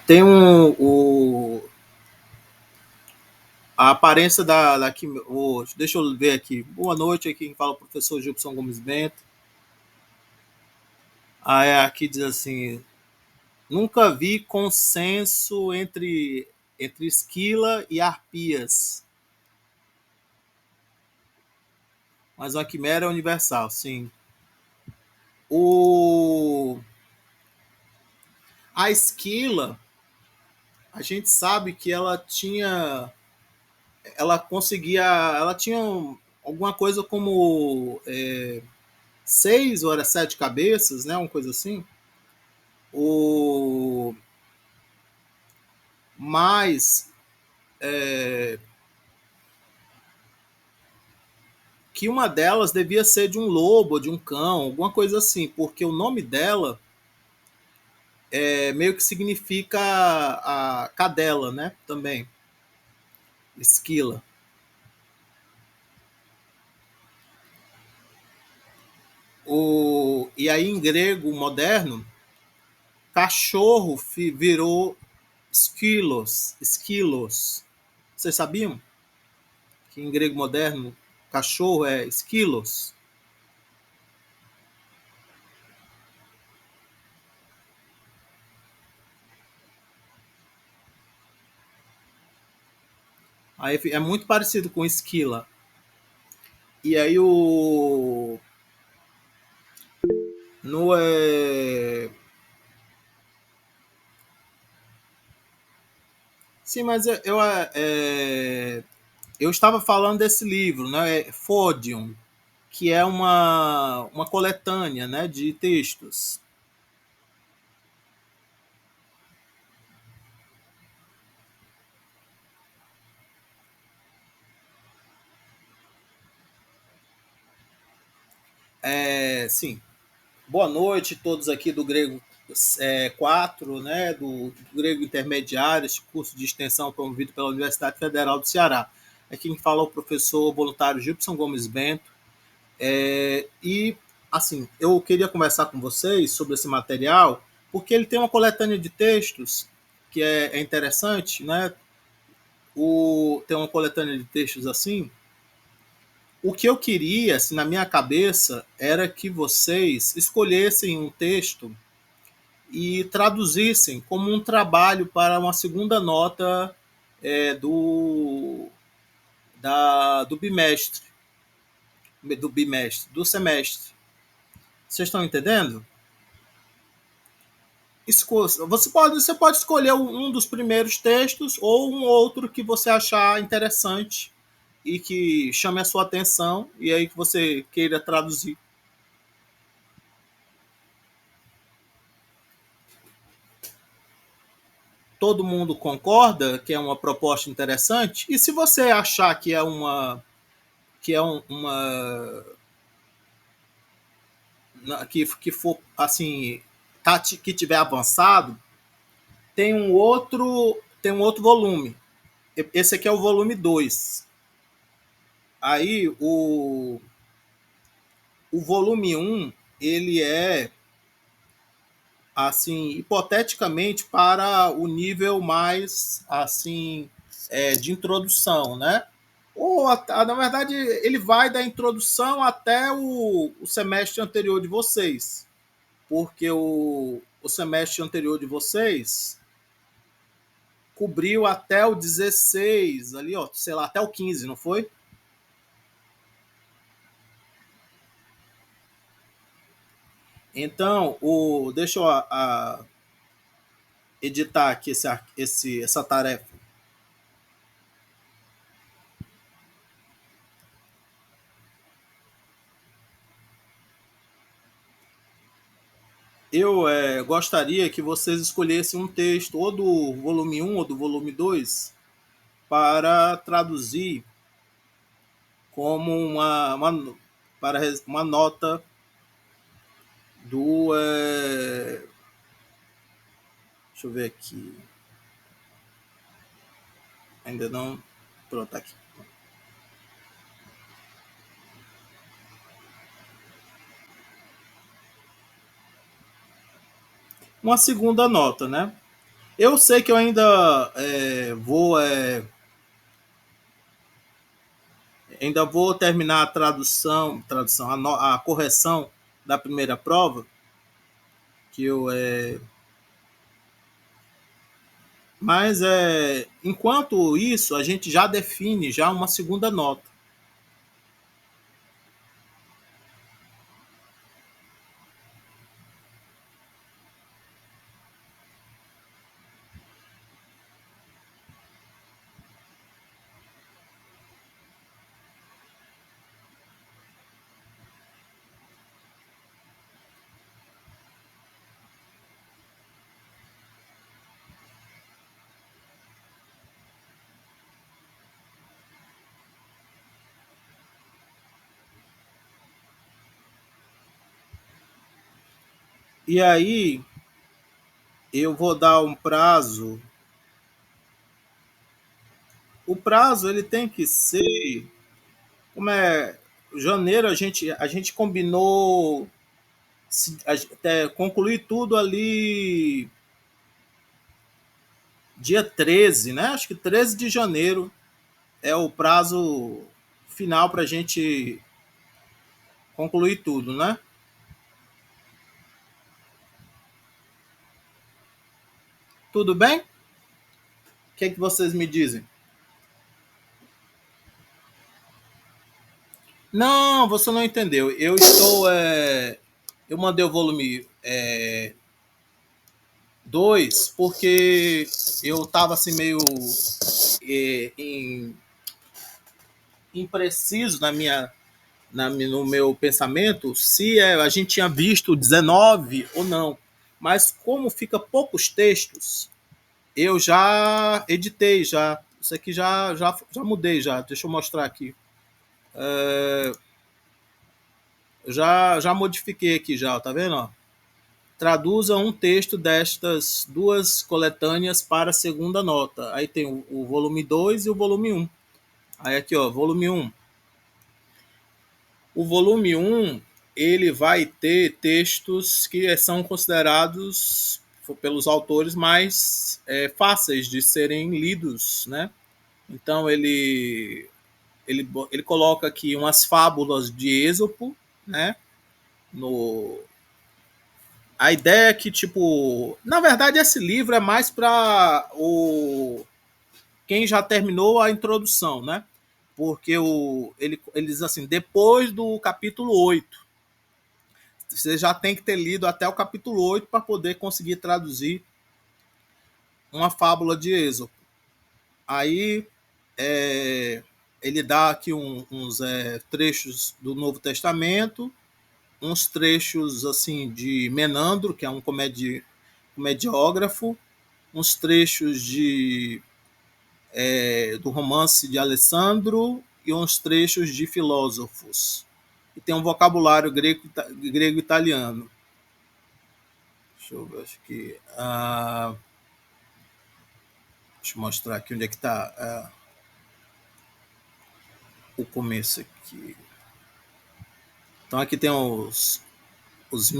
Tem a aparência deixa eu ver aqui. Boa noite, aqui quem fala é o professor Gilson Gomes Bento. Aí aqui diz assim: nunca vi consenso entre esquila e arpias, mas uma quimera universal, sim. O, a esquila, a gente sabe que ela tinha alguma coisa como 6 ou era 7 cabeças, né? Uma coisa assim. O mais que uma delas devia ser de um lobo, de um cão, alguma coisa assim, porque o nome dela meio que significa a cadela, né? Também, esquila. E aí em grego moderno, cachorro virou esquilos. Vocês sabiam que em grego moderno cachorro é esquilos? Aí é muito parecido com esquila. E aí o no sim, mas eu estava falando desse livro, né? Fodium, que é uma coletânea, né, de textos. Sim. Boa noite todos aqui do Grego 4, né, do Grego Intermediário, esse curso de extensão promovido pela Universidade Federal do Ceará. Aqui quem fala é o professor voluntário Gilson Gomes Bento. E, assim, eu queria conversar com vocês sobre esse material, porque ele tem uma coletânea de textos que é interessante, né? Tem uma coletânea de textos assim. O que eu queria, assim, na minha cabeça, era que vocês escolhessem um texto e traduzissem como um trabalho para uma segunda nota é, do, do bimestre, do semestre. Vocês estão entendendo? Você pode escolher um dos primeiros textos ou um outro que você achar interessante e que chame a sua atenção e aí que você queira traduzir. Todo mundo concorda que é uma proposta interessante? E se você achar que é uma que for assim que tiver avançado, tem um outro volume. Esse aqui é o volume 2. Aí o volume um ele é assim hipoteticamente para o nível mais assim de introdução, né? Ou na verdade ele vai da introdução até o semestre anterior de vocês, porque o semestre anterior de vocês cobriu até o 16 ali, ó, sei lá, até o 15, não foi? Então, deixa eu editar aqui essa tarefa. Eu gostaria que vocês escolhessem um texto ou do volume um ou do volume 2 para traduzir como para uma nota do. Deixa eu ver aqui. Ainda não. Pronto, tá aqui. Uma segunda nota, né? Eu sei que eu ainda vou terminar a tradução a correção da primeira prova, que eu mas enquanto isso a gente já define já uma segunda nota. E aí eu vou dar um prazo. O prazo ele tem que ser, como é janeiro, a gente combinou até concluir tudo ali dia 13, né? Acho que 13 de janeiro é o prazo final para a gente concluir tudo, né? Tudo bem? O que é que vocês me dizem? Não, você não entendeu. Eu mandei o volume 2 porque eu estava assim meio é, em- impreciso no meu pensamento se a gente tinha visto 19 ou não. Mas como fica poucos textos, eu já editei já. Isso aqui já mudei já. Deixa eu mostrar aqui. Já modifiquei aqui já, tá vendo? Ó? Traduza um texto destas duas coletâneas para a segunda nota. Aí tem o volume 2 e o volume um. Aí aqui, ó, volume um. O volume um ele vai ter textos que são considerados pelos autores mais fáceis de serem lidos, né? Então ele coloca aqui umas fábulas de Êxopo, né? No, a ideia é que, tipo, na verdade, esse livro é mais para o quem já terminou a introdução, né? Porque ele diz assim, depois do capítulo 8 você já tem que ter lido até o capítulo 8 para poder conseguir traduzir uma fábula de Êxopo. Aí ele dá aqui uns trechos do Novo Testamento, uns trechos assim de Menandro, que é um comediógrafo, uns trechos do romance de Alessandro e uns trechos de filósofos. E tem um vocabulário grego-italiano. Deixa eu ver, acho que. Deixa eu mostrar aqui onde é que está o começo aqui. Então aqui tem os, os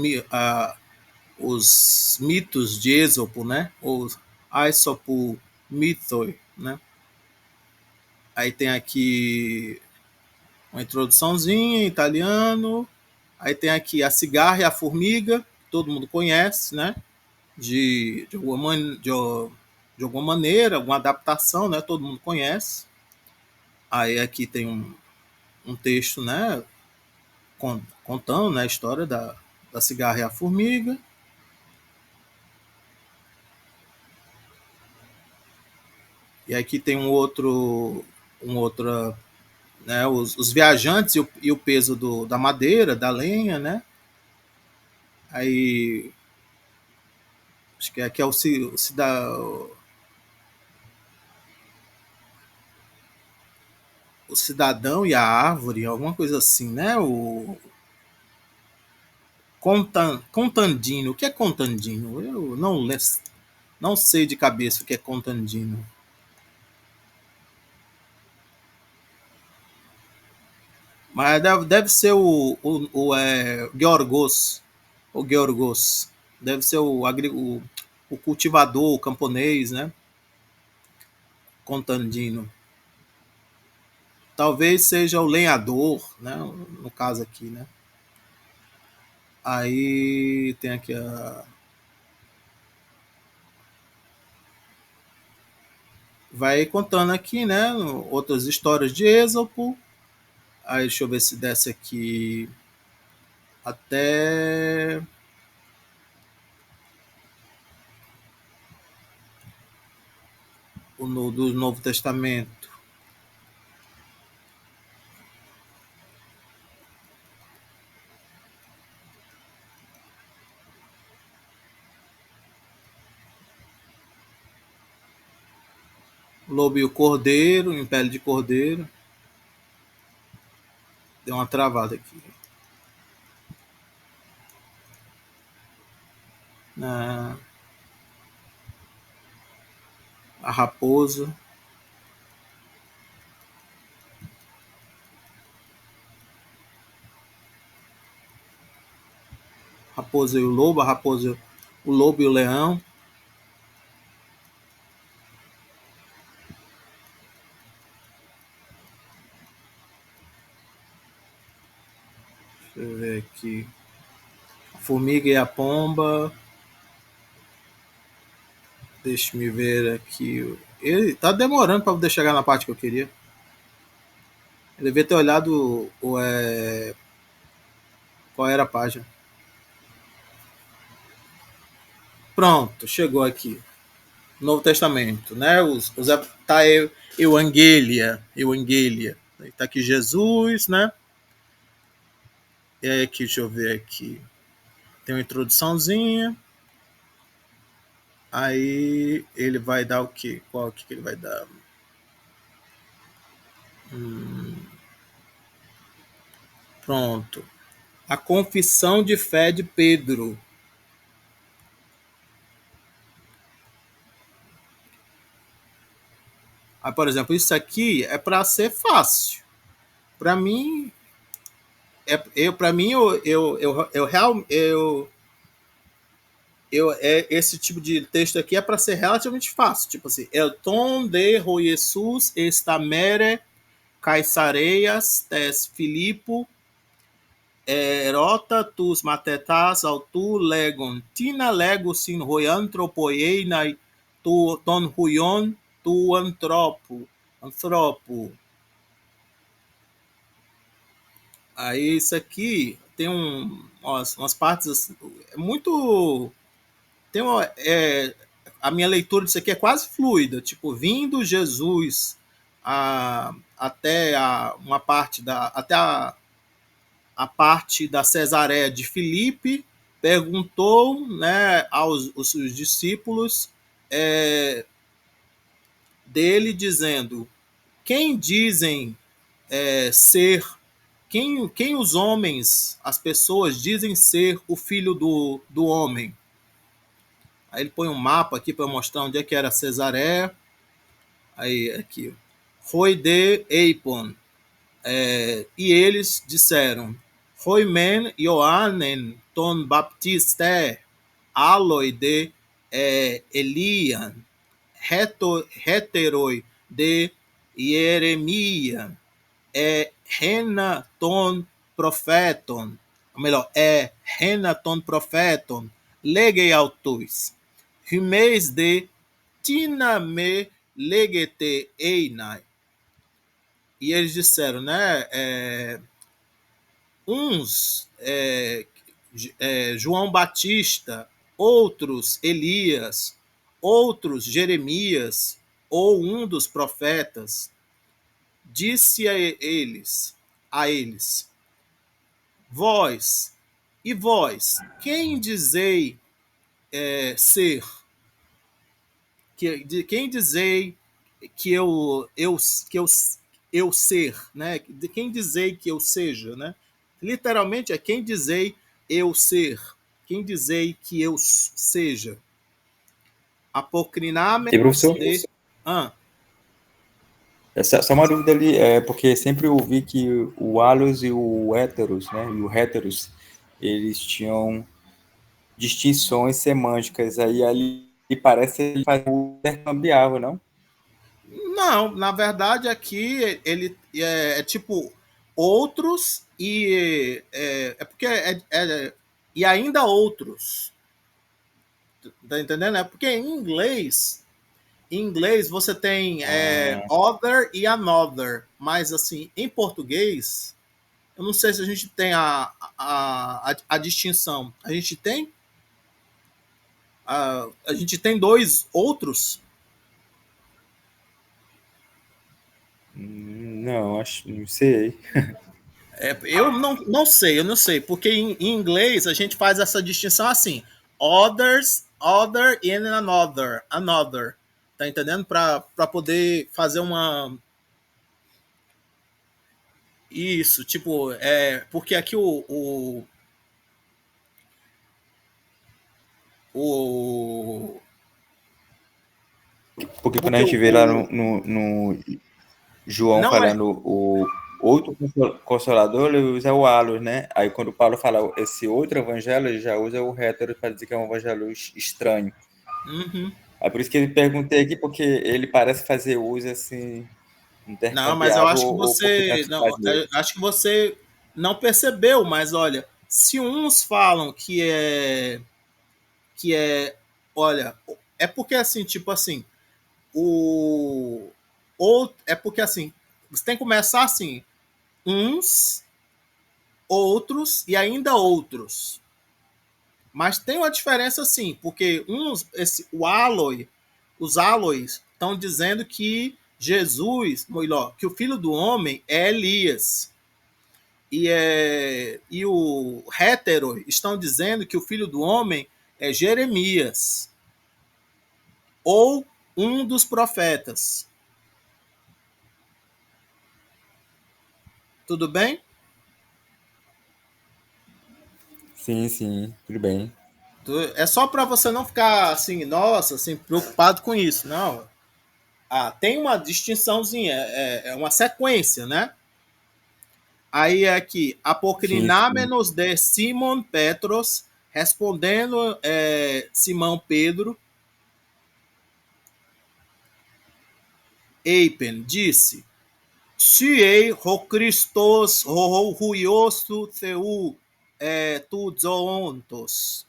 mitos de Êxopo, né? Os Aesopo Mythoi, né? Aí tem aqui uma introduçãozinha em italiano. Aí tem aqui a cigarra e a formiga, todo mundo conhece, né? De alguma maneira, alguma adaptação, né? Todo mundo conhece. Aí aqui tem um texto, né? Contando, né, a história da cigarra e a formiga. E aqui tem um outro, né, os viajantes e o peso da madeira, da lenha, né? Aí acho que aqui é o cidadão e a árvore, alguma coisa assim, né? O Contandino. O que é Contandino? Eu não sei de cabeça o que é Contandino. Mas deve ser o Georgos. O Georgos. Deve ser o o cultivador, o camponês, né? Contandino. Talvez seja o lenhador, né? No caso aqui, né? Aí tem aqui vai contando aqui, né? Outras histórias de Êxopo. Aí deixa eu ver se desce aqui até do Novo Testamento. O lobo e o cordeiro, em pele de cordeiro. Deu uma travada aqui. Ah, a raposa. Raposa e o lobo, a raposa, o lobo e o leão. Deixa eu ver aqui. A formiga e a pomba. Deixa me ver aqui. Ele tá demorando para poder chegar na parte que eu queria. Eu devia ter olhado qual era a página. Pronto, chegou aqui. Novo Testamento, né? Tá Evangelia. Tá aqui Jesus, né? E aí aqui, deixa eu ver aqui. Tem uma introduçãozinha. Aí ele vai dar o quê? Qual que ele vai dar? Pronto. A confissão de fé de Pedro. Aí, por exemplo, isso aqui é para ser fácil. Para mim, para mim esse tipo de texto aqui é para ser relativamente fácil. Tipo assim, el ton de Jesus esta mere Caisareias tes Filipo erota tus matetas autu legon tina lego sin hoiantropoienai tu ton huion tu antropo. Aí isso aqui tem umas partes assim, muito tem a minha leitura disso aqui é quase fluida, tipo vindo Jesus até uma parte até a parte da Cesareia de Filipe, perguntou, né, aos os seus discípulos dele dizendo: quem dizem ser quem os homens, as pessoas dizem ser o filho do homem? Aí ele põe um mapa aqui para mostrar onde é que era Cesareia. Aí aqui, foi de Eipon. E eles disseram: foi men Joanen ton Baptiste, aloi de Elian, heteroi de Jeremia, Renaton profeton, ou melhor, Renaton profeton, legei autus, rimeis de Tiname legete einai. E eles disseram, né, uns João Batista, outros Elias, outros Jeremias, ou um dos profetas, disse a eles, vós, e vós, quem dizei ser? Quem dizei que eu ser, né? De quem dizei que eu seja, né? Literalmente é quem dizei eu ser, quem dizei que eu seja. Apocriname E professor, de ah, essa é uma dúvida ali, porque sempre eu ouvi que o allos e o heteros, né, e o heteros, eles tinham distinções semânticas. Aí ali E parece que ele faz o intercambiável, não? Não, na verdade aqui ele é tipo outros e é porque e ainda outros, tá entendendo? É porque em inglês você tem Ah, other e another, mas assim em português eu não sei se a gente tem a distinção. A gente tem dois outros. não, acho, não sei. Eu não sei, porque em inglês a gente faz essa distinção assim: others, other and another. Tá entendendo? Para poder fazer uma. Isso, tipo, porque aqui o Porque quando a porque gente vê lá no João não é. falando o outro consolador, ele usa o halos, né? Aí quando Paulo fala esse outro evangelho, ele já usa o hétero para dizer que é um evangelho estranho. Uhum. É por isso que ele perguntei aqui, porque ele parece fazer uso assim, Não, mas eu intercambiável, acho que ou porque você tanto faz não, mesmo. acho que você não percebeu, mas olha, se uns falam que é, olha, é porque assim, tipo assim, o ou é porque assim, você tem que começar assim, uns, outros e ainda outros. Mas tem uma diferença assim, porque os alois estão dizendo que Jesus, melhor, que o filho do homem é Elias. E o hétero estão dizendo que o filho do homem é Jeremias ou um dos profetas. Tudo bem? Sim, sim, tudo bem. É só para você não ficar assim, nossa, assim, preocupado com isso. Não. Tem uma distinçãozinha, é uma sequência, né? Aí é aqui, Sim, sim. apocrinámenos de Simon Petros, respondendo Simão Pedro, Eipen, disse, se ei ho Christos ho huiosto theu tu zoontos.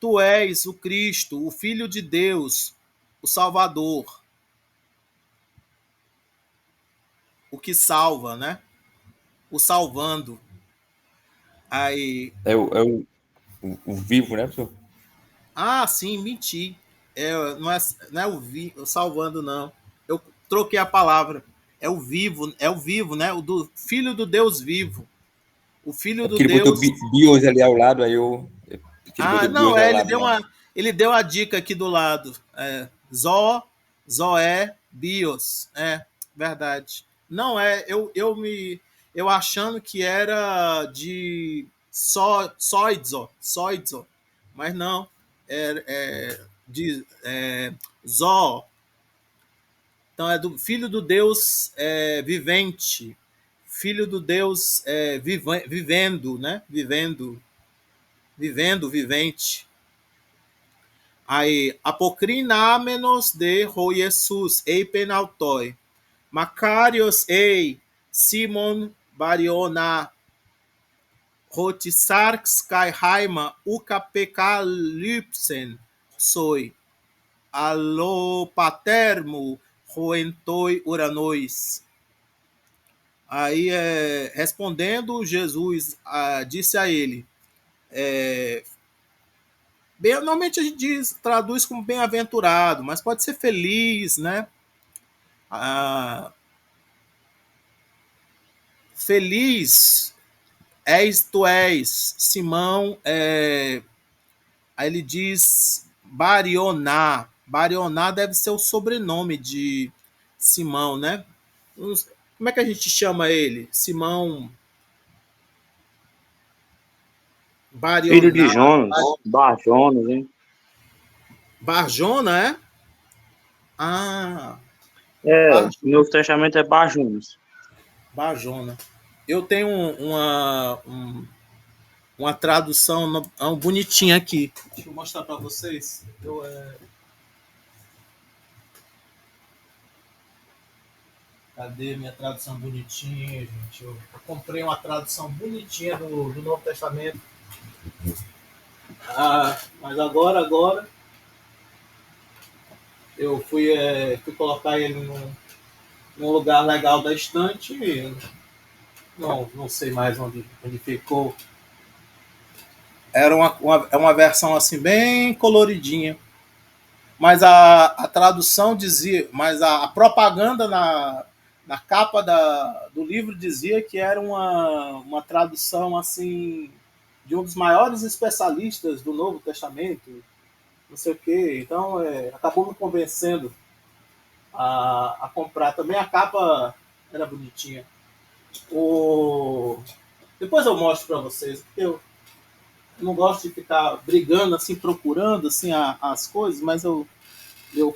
Tu és o Cristo, o Filho de Deus, o Salvador, o que salva, né? O salvando. Aí, O vivo, né, professor? sim, menti. Não é o salvando, não. Eu troquei a palavra. É o vivo, né? O do Filho do Deus vivo. O Filho É do porque ele botou Deus. bios ali ao lado, porque ele botou Não, bios ao ele lado, deu né? a dica aqui do lado. Zoé, Bios. Verdade. Não é, eu achando que era de Soidzo, mas não, de Zó. Então é do Filho do Deus vivente, Filho do Deus vivendo, né? Vivendo, vivente. Aí, apocrinámenos de ho Jesus, ei penautoi. Macarios, ei, Simon Bariona, Rotisarx kai haima, ucapecalypsen, soi. Allo patermo, roentoi uranois. Aí, respondendo, Jesus disse a ele, normalmente a gente traduz como bem-aventurado, mas pode ser feliz, né? Ah, feliz tu és, Simão. Aí ele diz Barioná. Barioná deve ser o sobrenome de Simão, né? Como é que a gente chama ele? Simão Filho de Barioná. Jonas, Bar Jonas, hein? Barjona, é? Ah, É, Bar, no Novo Testamento é Bar Jonas. Barjona. Eu tenho uma tradução bonitinha aqui. Deixa eu mostrar para vocês. Cadê minha tradução bonitinha, gente? Eu comprei uma tradução bonitinha do Novo Testamento. Mas agora eu fui colocar ele num lugar legal da estante e não sei mais onde ficou. Era uma versão assim bem coloridinha. Mas a tradução dizia, mas a propaganda na capa do livro dizia que era uma tradução assim de um dos maiores especialistas do Novo Testamento, não sei o quê. Então acabou me convencendo a comprar. Também a capa era bonitinha. Depois eu mostro para vocês, porque eu não gosto de ficar brigando assim, procurando assim as coisas, mas eu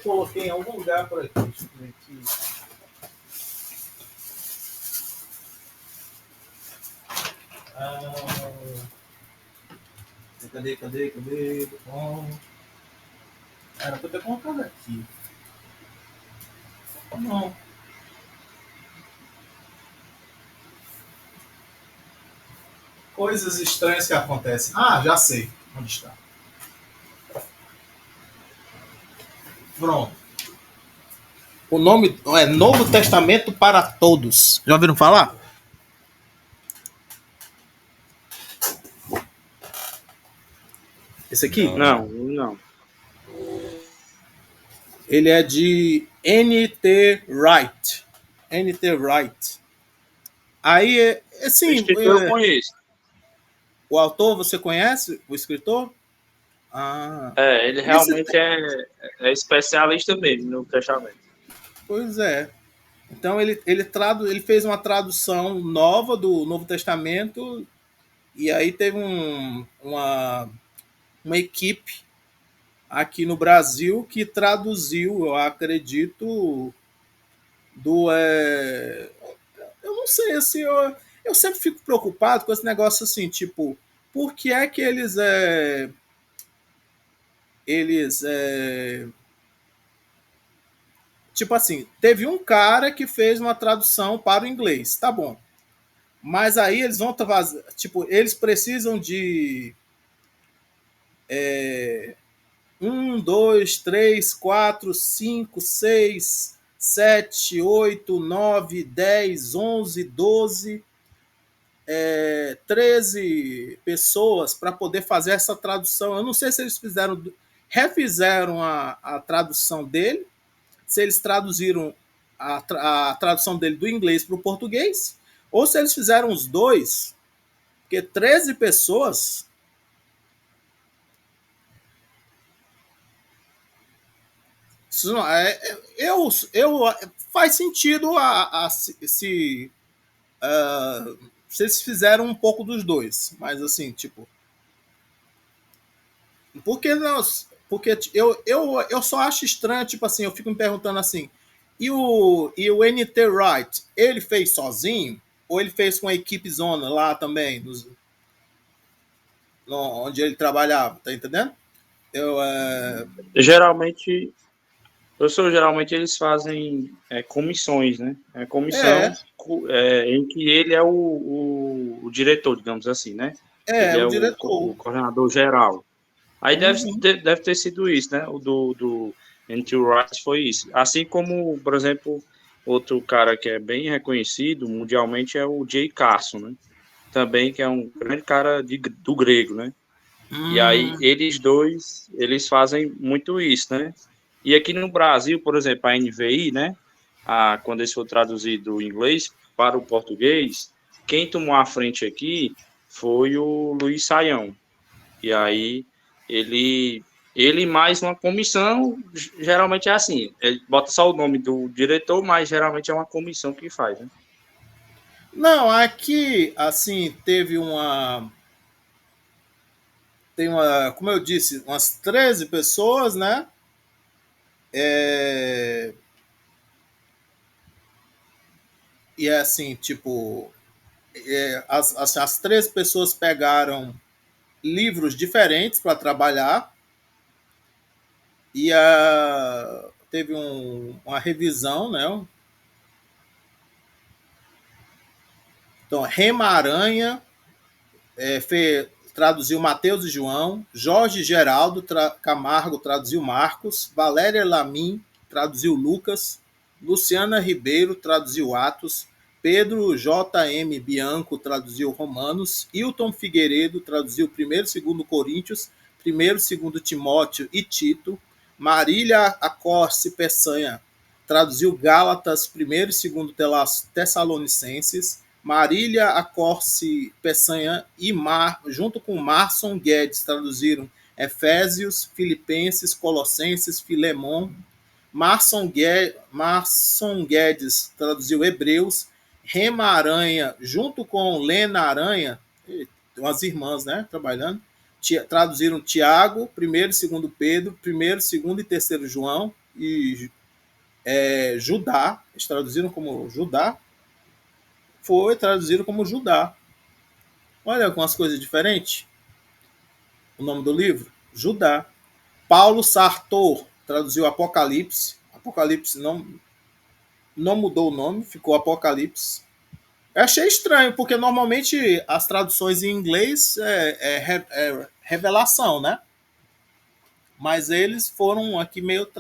coloquei em algum lugar por aqui. Deixa eu ver aqui. Cadê? Bom. Era pra eu ter colocado aqui. Não. Coisas estranhas que acontecem. Já sei onde está. Pronto. O nome é Novo Testamento para Todos. Já ouviram falar? Esse aqui? Não. Ele é de N.T. Wright. N.T. Wright. Aí, assim... O escritor eu conheço. O autor, você conhece? O escritor? Ele realmente é especialista mesmo no Testamento. Pois é. Então ele fez uma tradução nova do Novo Testamento e aí teve uma equipe aqui no Brasil que traduziu, eu acredito, eu não sei, assim, eu sempre fico preocupado com esse negócio assim, tipo, por que é que eles tipo assim, teve um cara que fez uma tradução para o inglês, tá bom. Mas aí eles vão fazer, tipo, eles precisam de 1, 2, 3, 4, 5, 6, 7, 8, 9, 10, 11, 12, 13 pessoas para poder fazer essa tradução. Eu não sei se eles refizeram a tradução dele, se eles traduziram a tradução dele do inglês para o português, ou se eles fizeram os dois, porque 13 pessoas. Isso não, faz sentido se eles fizeram um pouco dos dois, mas assim, tipo. Porque eu só acho estranho, tipo assim, eu fico me perguntando assim, e o N.T. Wright, ele fez sozinho? Ou ele fez com a equipe zona lá também, onde ele trabalhava, tá entendendo? Geralmente, geralmente eles fazem comissões, né? Comissão em que ele é o diretor, digamos assim, né? Ele é o o diretor. coordenador geral. Aí deve ter sido isso, né? O do N.T. Wright foi isso. Assim como, por exemplo, outro cara que é bem reconhecido mundialmente é o Jay Carson, né? Também que é um grande cara do grego, né? E aí eles dois, eles fazem muito isso, né? E aqui no Brasil, por exemplo, a NVI, né? Quando eles foram traduzidos do inglês para o português, quem tomou a frente aqui foi o Luiz Saião. E aí ele mais uma comissão, geralmente é assim, ele bota só o nome do diretor, mas geralmente é uma comissão que faz, né? Não, aqui, assim, como eu disse, umas 13 pessoas, né? E é assim, tipo, as 13 pessoas pegaram livros diferentes para trabalhar e teve uma revisão, né? Então, Rema Aranha traduziu Mateus e João, Jorge Geraldo Camargo traduziu Marcos, Valéria Lamin traduziu Lucas, Luciana Ribeiro traduziu Atos, Pedro J.M. Bianco traduziu Romanos, Hilton Figueiredo traduziu 1º e 2º Coríntios, 1º e 2º Timóteo e Tito, Marília Acorce Peçanha traduziu Gálatas, 1º e 2º Tessalonicenses, Marília Acorce Peçanha e junto com Marson Guedes, traduziram Efésios, Filipenses, Colossenses, Filemon. Marson Guedes traduziu Hebreus. Rema Aranha, junto com Lena Aranha, umas irmãs, né, trabalhando, traduziram Tiago, 1º e 2º Pedro, 1º, 2º e 3º João e Judá. Eles traduziram como Judá. Foi traduzido como Judá. Olha algumas coisas diferentes. O nome do livro? Judá. Paulo Sartor traduziu Apocalipse. Apocalipse não mudou o nome, ficou Apocalipse. Eu achei estranho, porque normalmente as traduções em inglês é revelação, né? Mas eles foram aqui meio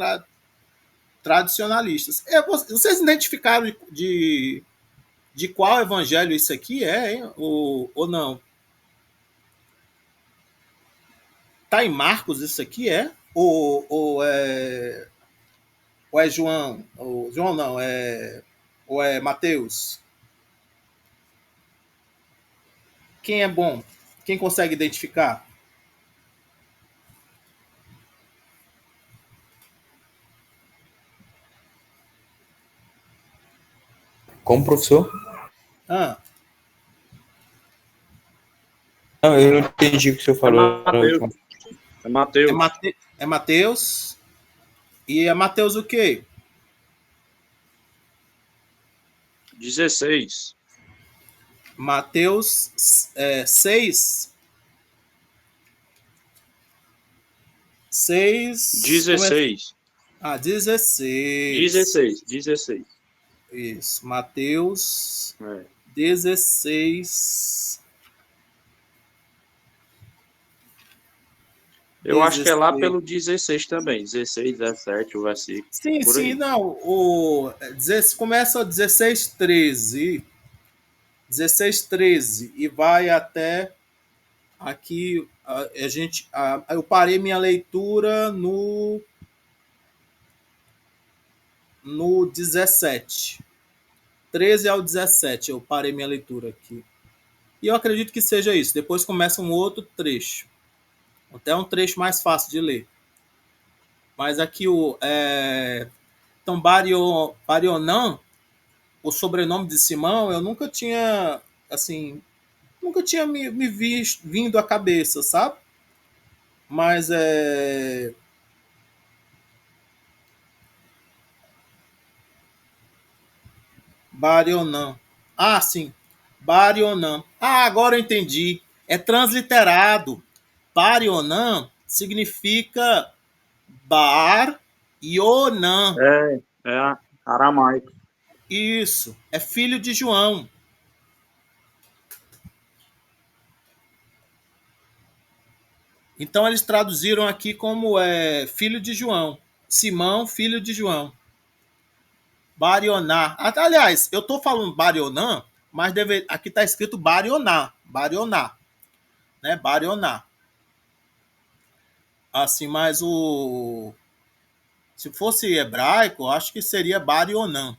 tradicionalistas. Vocês identificaram de qual evangelho isso aqui é, hein? Ou não? Tá em Marcos isso aqui, é? Ou é João? Ou João não, ou é Mateus? Quem é bom? Quem consegue identificar? Como, professor? Ah, Não, eu não entendi o que o senhor falou na última. É Mateus. É Mateus. E é Mateus o quê? 16. Mateus 6. 16. 16. 16. Isso. Mateus 16. 16. Eu acho que é lá pelo 16 também. 16, 17, o versículo. Sim, por sim, aí. não. Começa 16, 13. 16, 13 e vai até aqui. Eu parei minha leitura no 17. 13 ao 17, eu parei minha leitura aqui. E eu acredito que seja isso. Depois começa um outro trecho. Até um trecho mais fácil de ler. Mas aqui então, Barionan, o sobrenome de Simão, eu nunca tinha, assim, me vindo à cabeça, sabe? Mas Barionan. Ah, sim. Barionan. Ah, agora eu entendi. É transliterado. Barionan significa Bar Yonan. É aramaico. Isso. É filho de João. Então eles traduziram aqui como filho de João. Simão, filho de João. Barioná. Aliás, eu estou falando Barionã, mas aqui está escrito Barioná. Barioná. Né? Barioná. Assim, mas se fosse hebraico, acho que seria Barionã.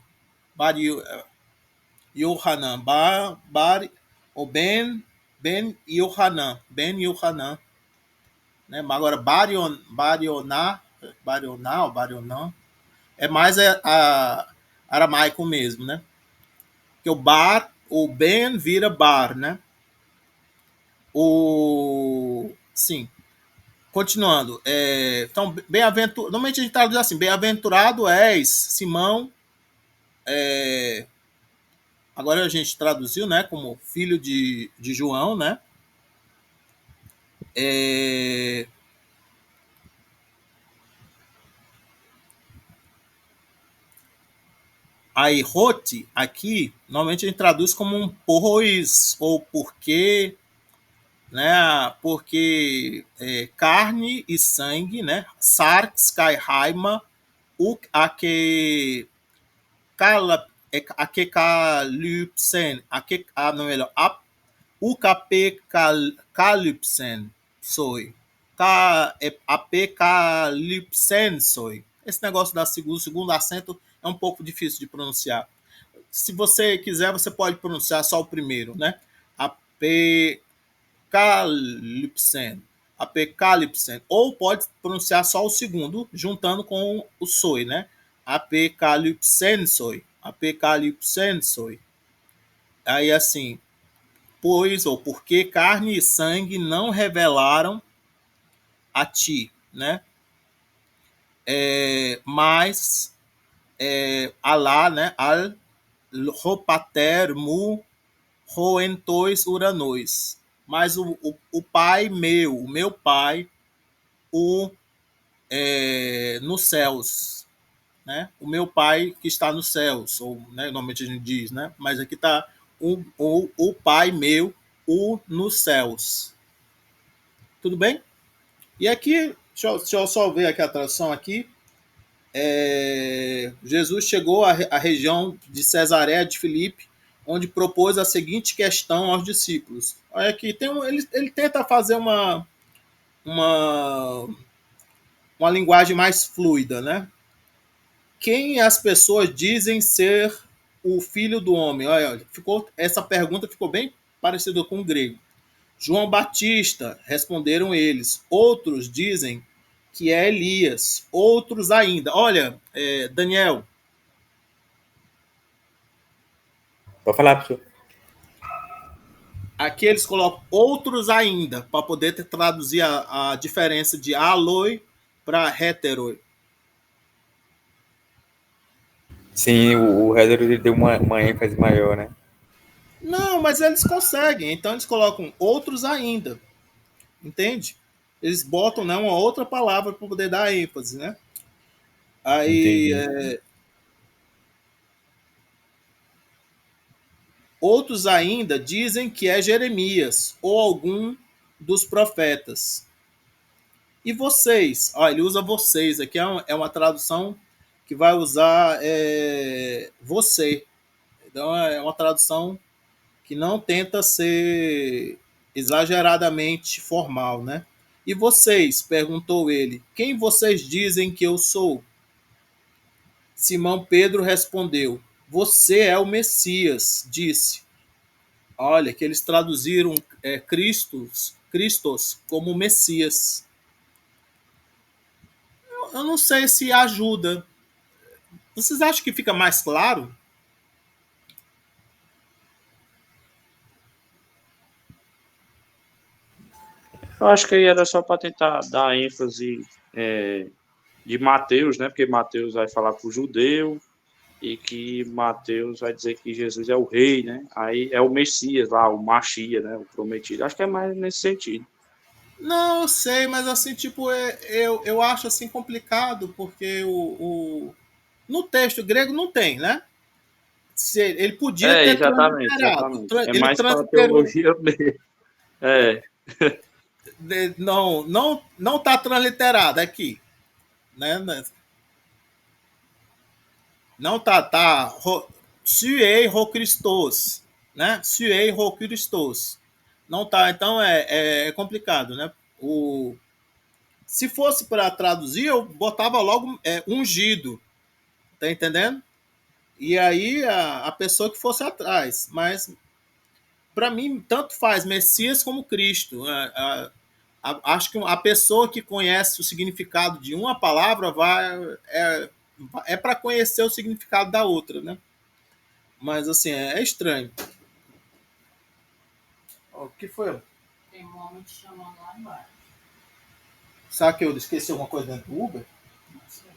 Yohanan. Ou Ben Yohanan. Ben Yohanan. Né? Mas agora Barioná ou Barionã é mais aramaico mesmo, né? Que o Ben vira bar, né? Sim. Continuando. Então, normalmente a gente traduz assim: bem-aventurado és, Simão. Agora a gente traduziu, né? Como filho de João, né? É... Aí, rote, aqui, normalmente a gente traduz como um pois, ou porque, né? Porque carne e sangue, né? Sarx kai haima, uk ake Akekalypsen, não, melhor, Ukapekalypsen soy. Apekalypsen soy. Esse negócio da segundo acento é um pouco difícil de pronunciar. Se você quiser, você pode pronunciar só o primeiro, né? Apekalypsen. Apekalypsen. Ou pode pronunciar só o segundo, juntando com o soy, né? Apekalypsen soy. Apekalypsen soy. Aí assim, pois ou porque carne e sangue não revelaram a ti, né? Mas Alá, né? Al ropater mu roentois uranois. Mas o pai meu, o meu pai, nos céus, né? O meu pai que está nos céus, ou né, normalmente a gente diz, né? Mas aqui está o pai meu, o nos céus. Tudo bem? E aqui, deixa eu só ver aqui a tradução aqui. Jesus chegou à região de Cesareia de Filipe, onde propôs a seguinte questão aos discípulos. Olha aqui, ele tenta fazer uma, uma linguagem mais fluida, né? Quem as pessoas dizem ser o filho do homem? Olha, essa pergunta ficou bem parecida com o grego. João Batista, responderam eles. Outros dizem que é Elias. Outros ainda. Olha, Daniel. Pode falar, professor. Aqui eles colocam outros ainda, para poder traduzir a diferença de aloi para heteroi. Sim, o Heather ele deu uma ênfase maior, né? Não, mas eles conseguem. Então eles colocam outros ainda. Entende? Eles botam, né, uma outra palavra para poder dar ênfase, né? Aí, Entendi. outros ainda dizem que é Jeremias ou algum dos profetas. E vocês? Ele usa vocês. Aqui é uma tradução que vai usar você. Então, é uma tradução que não tenta ser exageradamente formal, né? E vocês? Perguntou ele. Quem vocês dizem que eu sou? Simão Pedro respondeu: Você é o Messias, disse. Olha, que eles traduziram Cristos como Messias. Eu não sei se ajuda. Vocês acham que fica mais claro? Eu acho que aí era só para tentar dar ênfase de Mateus, né? Porque Mateus vai falar para o judeu e que Mateus vai dizer que Jesus é o rei, né? Aí é o Messias lá, o Machia, né? O prometido. Acho que é mais nesse sentido. Não, eu sei, mas assim, tipo, eu acho assim complicado, porque no texto grego não tem, né? Ele podia ter Exatamente, transliterado. exatamente. É Ele mais para transliterou. teologia mesmo. É, Não está transliterado aqui, né? Não tá suei ho Christos, né? Suei ho Christos. Não tá, então é complicado, né? Se fosse para traduzir, eu botava logo ungido, tá entendendo? E aí a pessoa que fosse atrás, mas para mim tanto faz Messias como Cristo. Acho que a pessoa que conhece o significado de uma palavra é para conhecer o significado da outra, né? Mas assim, é estranho. O que foi? Tem um homem te chamando lá embaixo. Será que eu esqueci alguma coisa dentro do Uber? Não sei.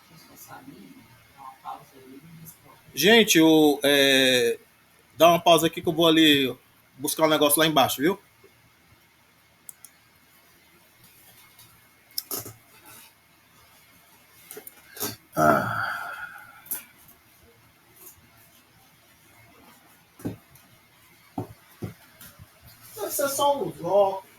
Se você sabe, dá uma pausa aí e responde. Gente, dá uma pausa aqui que eu vou ali buscar um negócio lá embaixo, viu? Deve ser só uns óculos.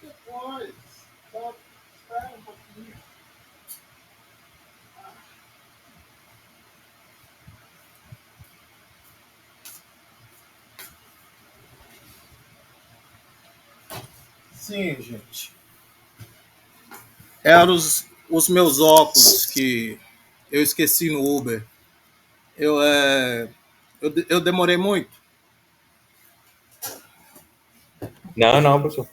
Depois, só espera um pouquinho. Sim, gente. Eram os meus óculos que eu esqueci no Uber. Eu demorei muito. Não, professor.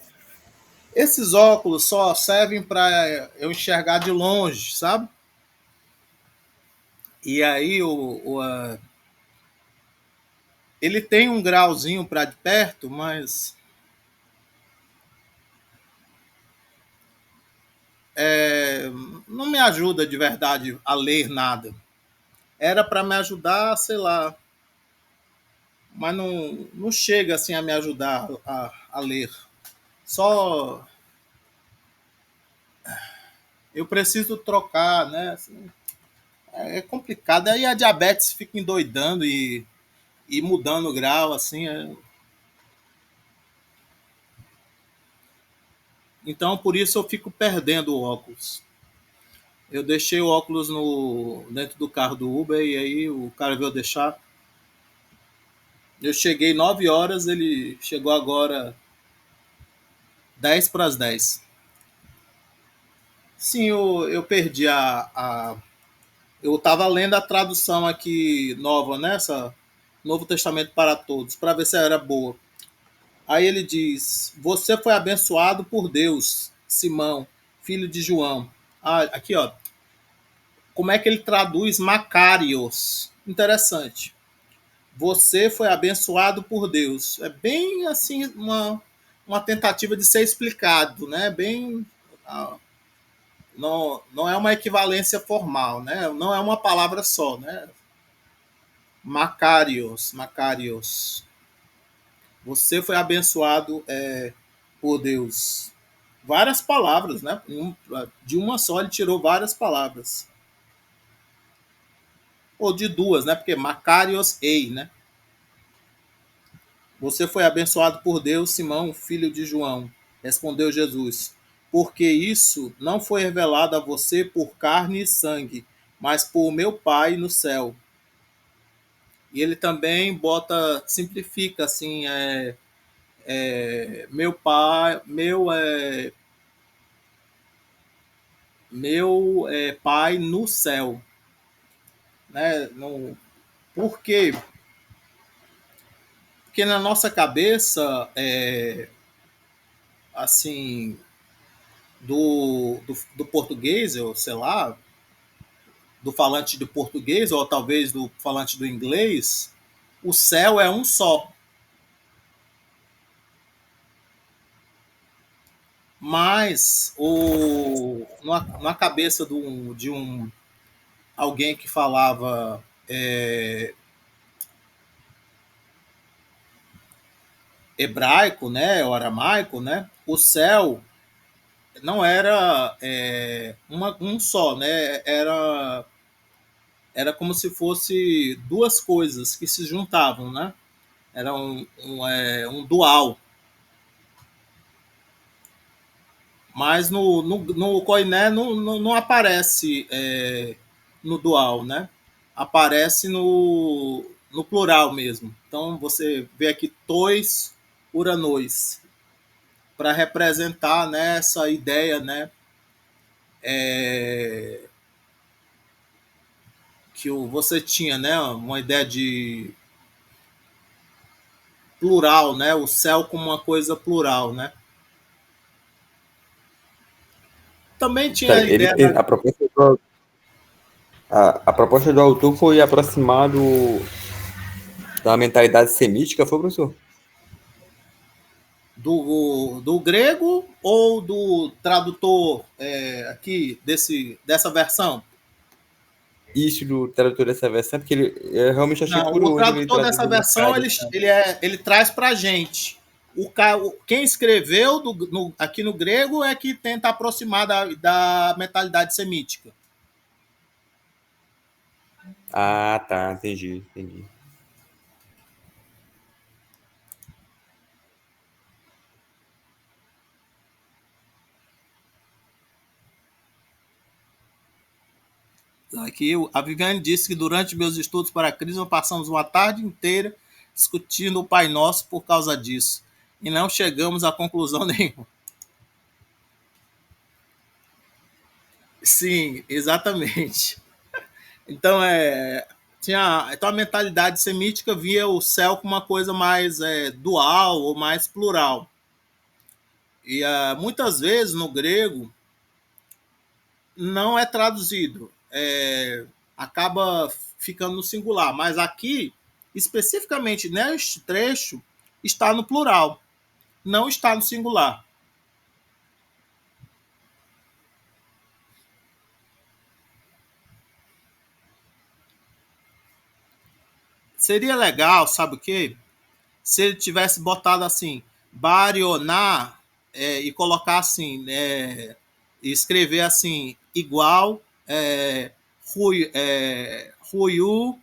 Esses óculos só servem para eu enxergar de longe, sabe? E aí ele tem um grauzinho para de perto, mas não me ajuda de verdade a ler nada. Era para me ajudar, sei lá, mas não chega assim a me ajudar a ler. Só eu preciso trocar, né? Assim, é complicado. Aí a diabetes fica endoidando e mudando o grau, assim. Então, por isso eu fico perdendo o óculos. Eu deixei o óculos dentro do carro do Uber e aí o cara veio deixar. Eu cheguei 9 horas, ele chegou agora 10 para as 10. Sim, eu perdi eu estava lendo a tradução aqui nova, né? Novo Testamento para Todos, para ver se era boa. Aí ele diz: Você foi abençoado por Deus, Simão, filho de João. Ah, aqui, ó. Como é que ele traduz Macarios? Interessante. Você foi abençoado por Deus. É bem assim, uma tentativa de ser explicado, né? Não é uma equivalência formal, né? Não é uma palavra só, né? Macarios. Você foi abençoado por Deus. Várias palavras, né? De uma só ele tirou várias palavras. Ou de duas, né? Porque Macarios ei, né? Você foi abençoado por Deus, Simão, filho de João. Respondeu Jesus. Porque isso não foi revelado a você por carne e sangue, mas por meu Pai no céu. E ele também simplifica assim, meu pai, meu pai no céu, né? Por quê? Porque na nossa cabeça, assim, do português, ou sei lá, do falante do português, ou talvez do falante do inglês, o céu é um só. Mas na cabeça de alguém que falava hebraico, né, ou aramaico, né, o céu não era um só, né, era como se fosse duas coisas que se juntavam, né, era um dual. Mas no Koiné não aparece no dual, né? Aparece no plural mesmo. Então você vê aqui tois uranois para representar, né, essa ideia, né, que você tinha, né, uma ideia de plural, né, o céu como uma coisa plural, né? Também tinha a ideia a proposta do autor foi aproximar da mentalidade semítica, foi, professor? Do grego ou do tradutor aqui dessa versão? Isso do tradutor dessa versão, porque eu realmente achei Não, o curioso ele tradutor traduzir dessa versão ele traz para a gente. Quem escreveu aqui no grego é que tenta aproximar da mentalidade semítica. Ah, tá, entendi. Aqui, a Viviane disse que durante meus estudos para a crise, nós passamos uma tarde inteira discutindo o Pai Nosso por causa disso. E não chegamos a conclusão nenhuma. Sim, exatamente. Então, então a mentalidade semítica via o céu como uma coisa mais dual ou mais plural. E muitas vezes no grego não é traduzido, acaba ficando no singular, mas aqui, especificamente neste trecho, está no plural, não está no singular. Seria legal, sabe o quê? Se ele tivesse botado assim, barioná, e colocar assim, e escrever assim, igual, Ruiu,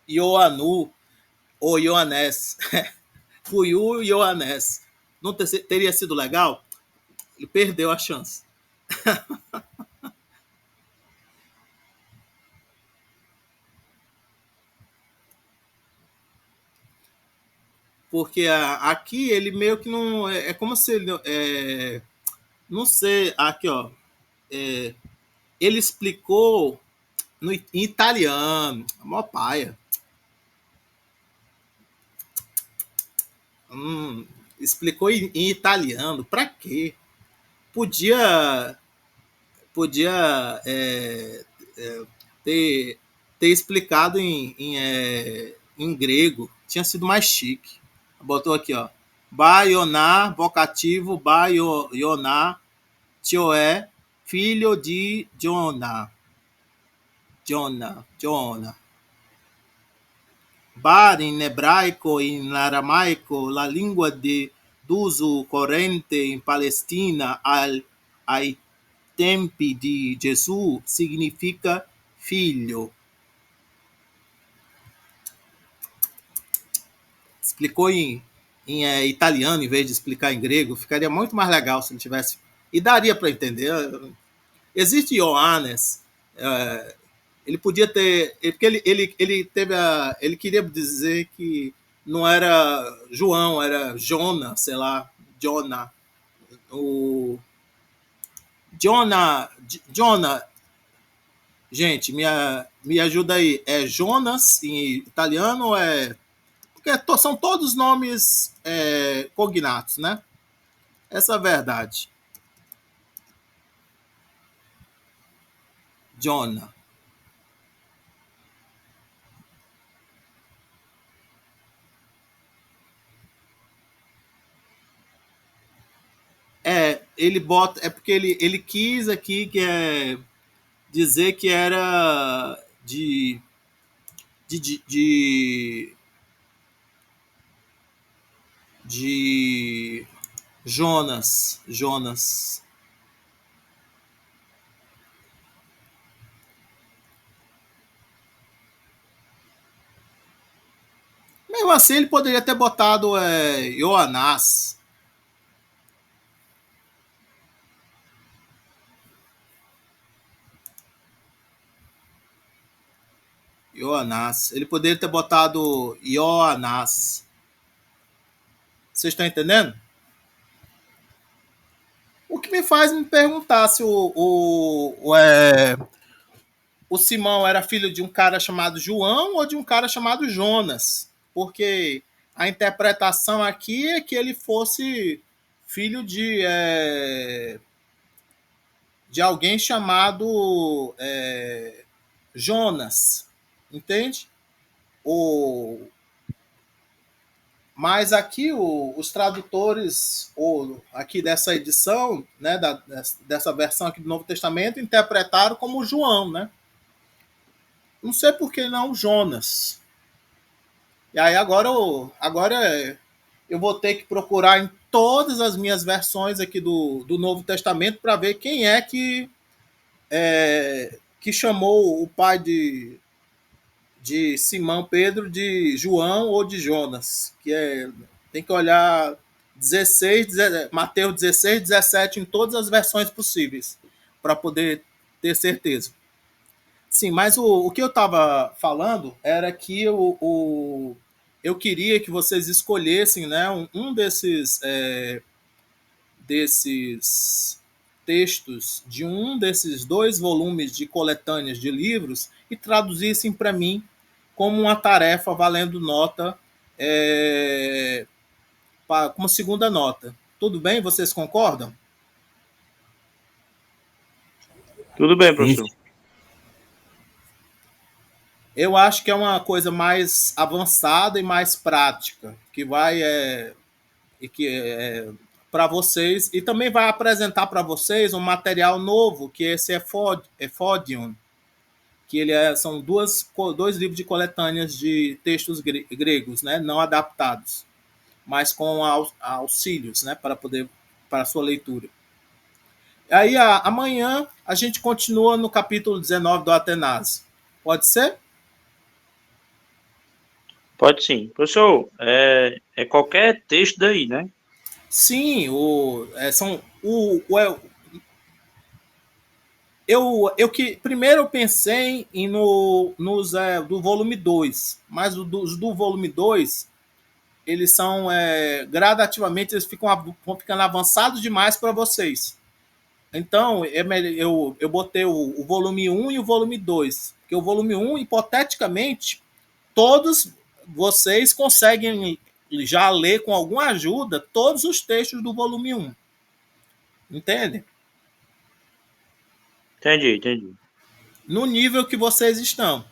Ioanu, ou Ioanés. Ruiu e Ioanés. Não teria sido legal? Ele perdeu a chance. Porque aqui ele meio que não. É como se ele. Não sei, aqui, ó. Ele explicou em italiano, a maior paia. Explicou em italiano, pra quê? Podia ter explicado em grego, tinha sido mais chique. Botou aqui, ó. Baioná, vocativo, Baioná, Tioé, filho de Jona. Jona. Bar em hebraico e em aramaico, a língua de uso corrente em Palestina ai tempi de Jesus, significa filho. Explicou em italiano em vez de explicar em grego, ficaria muito mais legal se ele tivesse. E daria para entender. Existe Ioannes, ele podia ter. Porque ele teve ele queria dizer que não era João, era Jonas, sei lá, Jonah. O Jonah, gente, me ajuda aí. É Jonas em italiano ou é. Porque são todos nomes cognatos, né? Essa é a verdade. Jonah. Ele bota. É porque ele quis aqui dizer que era de Jonas. Mesmo assim, ele poderia ter botado Ioanás. Ioanás. Ele poderia ter botado Ioanás. Vocês estão entendendo? O que me faz me perguntar se o Simão era filho de um cara chamado João ou de um cara chamado Jonas. Porque a interpretação aqui é que ele fosse filho de alguém chamado Jonas. Entende? Mas aqui os tradutores aqui dessa edição, né, dessa versão aqui do Novo Testamento, interpretaram como João, né? Não sei por que não Jonas. E aí agora eu vou ter que procurar em todas as minhas versões aqui do Novo Testamento para ver quem é que chamou o pai de Simão Pedro de João ou de Jonas. Tem que olhar Mateus 16, 17 em todas as versões possíveis para poder ter certeza. Sim, mas o que eu estava falando era que eu queria que vocês escolhessem, né, um desses textos de um desses 2 volumes de coletâneas de livros e traduzissem para mim como uma tarefa valendo nota como segunda nota. Tudo bem? Vocês concordam? Tudo bem, professor. Eu acho que é uma coisa mais avançada e mais prática, que vai para vocês, e também vai apresentar para vocês um material novo, que esse Efodion, que são 2 livros de coletâneas de textos gregos, né, não adaptados, mas com auxílios, né, para a sua leitura. Aí amanhã a gente continua no capítulo 19 do Atenásia. Pode ser? Pode sim. Professor, é qualquer texto daí, né? Sim, primeiro eu pensei nos do volume 2, mas os do volume 2, eles são gradativamente, eles vão ficando avançados demais para vocês. Então, eu botei o volume 1 e o volume 2, porque o volume 1, hipoteticamente, todos vocês conseguem já ler com alguma ajuda todos os textos do volume 1. Entende? Entendi. No nível que vocês estão.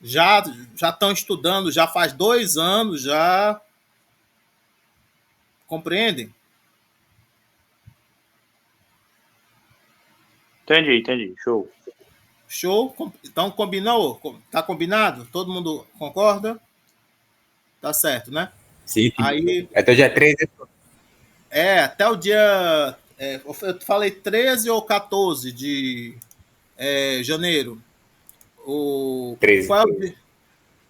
Já estão estudando, já faz 2 anos, já compreendem? Entendi. Show. Show? Então combinou? Tá combinado? Todo mundo concorda? Tá certo, né? Sim. Aí Até o dia 13. até o dia. Eu falei 13 ou 14 de janeiro. 13. Qual é o dia?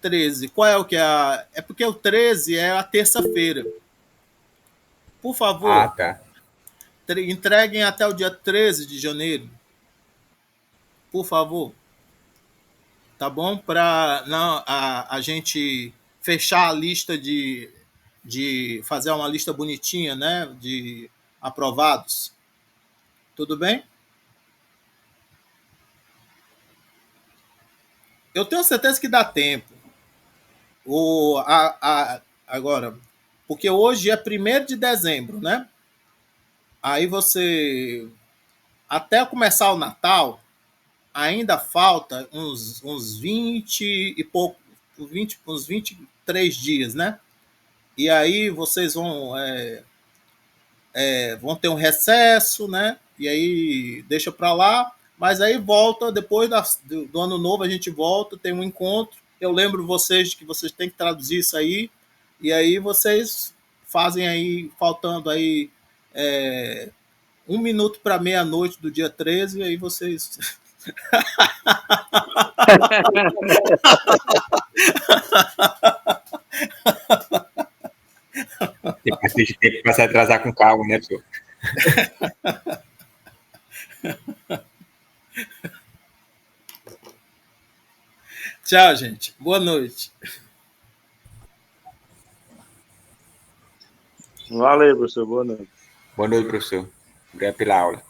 13. Qual é o que é? É porque o 13 é a terça-feira. Por Ah, favor, tá. entreguem até o dia 13 de janeiro. Por favor. Tá bom? Para a gente fechar a lista de fazer uma lista bonitinha, né? De aprovados. Tudo bem? Eu tenho certeza que dá tempo. Agora, porque hoje é 1º de dezembro, né? Aí você, até começar o Natal, ainda falta uns 20 e pouco, uns 23 dias, né? E aí vocês vão ter um recesso, né? E aí deixa para lá, mas aí volta, depois do ano novo a gente volta, tem um encontro. Eu lembro vocês de que vocês têm que traduzir isso aí, e aí vocês fazem aí, faltando aí 1 minuto para meia-noite do dia 13, e aí vocês. Tem bastante tempo para se atrasar com calma, né, pessoal? Tchau, gente. Boa noite. Valeu, professor. Boa noite. Boa noite, professor. Obrigado pela aula.